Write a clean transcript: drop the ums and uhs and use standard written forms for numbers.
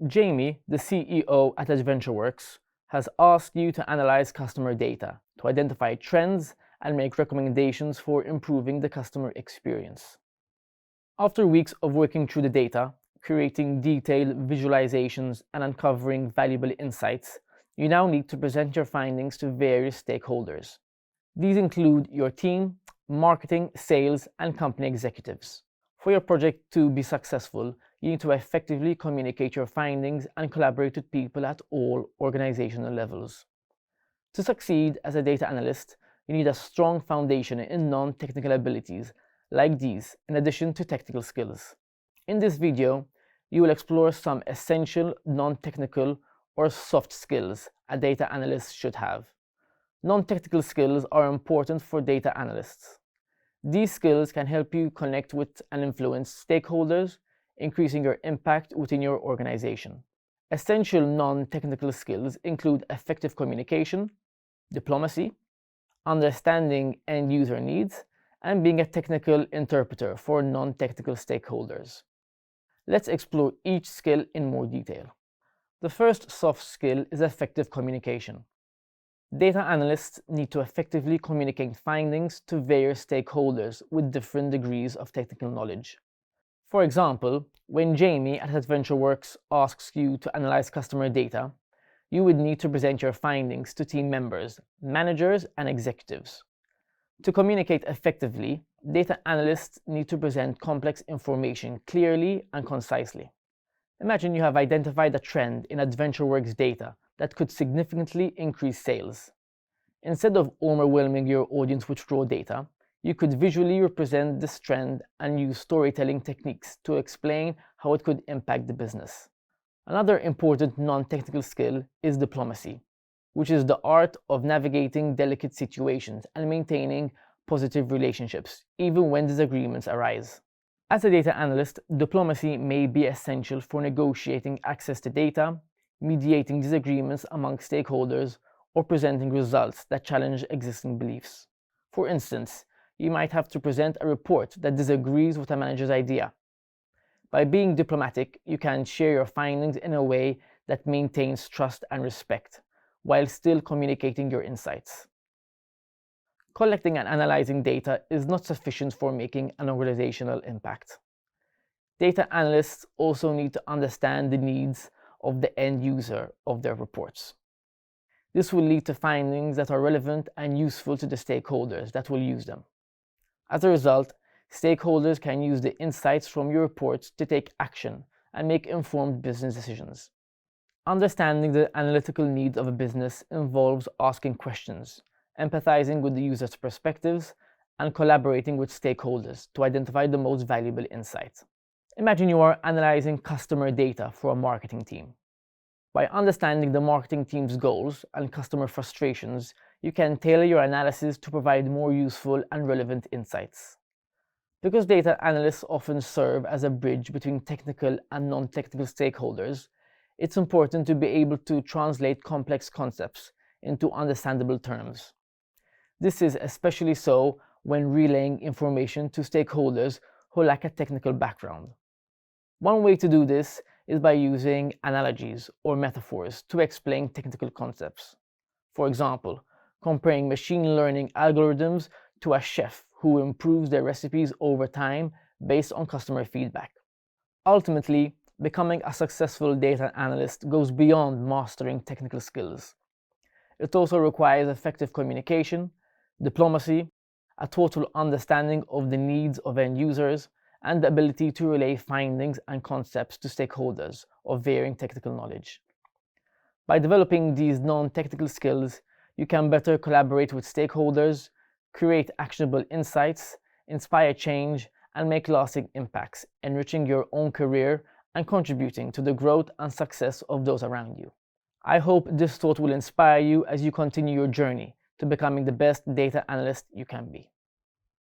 Jamie, the CEO at AdventureWorks, has asked you to analyze customer data to identify trends and make recommendations for improving the customer experience. After weeks of working through the data, creating detailed visualizations, and uncovering valuable insights, you now need to present your findings to various stakeholders. These include your team, marketing, sales, and company executives. For your project to be successful, you need to effectively communicate your findings and collaborate with people at all organizational levels. To succeed as a data analyst, you need a strong foundation in non-technical abilities like these, in addition to technical skills. In this video, you will explore some essential non-technical or soft skills a data analyst should have. Non-technical skills are important for data analysts. These skills can help you connect with and influence stakeholders, increasing your impact within your organization. Essential non-technical skills include effective communication, diplomacy, understanding end-user needs, and being a technical interpreter for non-technical stakeholders. Let's explore each skill in more detail. The first soft skill is effective communication. Data analysts need to effectively communicate findings to various stakeholders with different degrees of technical knowledge. For example, when Jamie at AdventureWorks asks you to analyze customer data, you would need to present your findings to team members, managers, and executives. To communicate effectively, data analysts need to present complex information clearly and concisely. Imagine you have identified a trend in AdventureWorks data that could significantly increase sales. Instead of overwhelming your audience with raw data, you could visually represent this trend and use storytelling techniques to explain how it could impact the business. Another important non-technical skill is diplomacy, which is the art of navigating delicate situations and maintaining positive relationships, even when disagreements arise. As a data analyst, diplomacy may be essential for negotiating access to data, mediating disagreements among stakeholders, or presenting results that challenge existing beliefs. For instance, you might have to present a report that disagrees with a manager's idea. By being diplomatic, you can share your findings in a way that maintains trust and respect, while still communicating your insights. Collecting and analyzing data is not sufficient for making an organizational impact. Data analysts also need to understand the needs of the end user of their reports. This will lead to findings that are relevant and useful to the stakeholders that will use them. As a result, stakeholders can use the insights from your reports to take action and make informed business decisions. Understanding the analytical needs of a business involves asking questions, empathizing with the user's perspectives, and collaborating with stakeholders to identify the most valuable insights. Imagine you are analyzing customer data for a marketing team. By understanding the marketing team's goals and customer frustrations, you can tailor your analysis to provide more useful and relevant insights. Because data analysts often serve as a bridge between technical and non-technical stakeholders, it's important to be able to translate complex concepts into understandable terms. This is especially so when relaying information to stakeholders who lack a technical background. One way to do this is by using analogies or metaphors to explain technical concepts. For example, comparing machine learning algorithms to a chef who improves their recipes over time based on customer feedback. Ultimately, becoming a successful data analyst goes beyond mastering technical skills. It also requires effective communication, diplomacy, a total understanding of the needs of end users, and the ability to relay findings and concepts to stakeholders of varying technical knowledge. By developing these non-technical skills, you can better collaborate with stakeholders, create actionable insights, inspire change, and make lasting impacts, enriching your own career and contributing to the growth and success of those around you. I hope this thought will inspire you as you continue your journey to becoming the best data analyst you can be.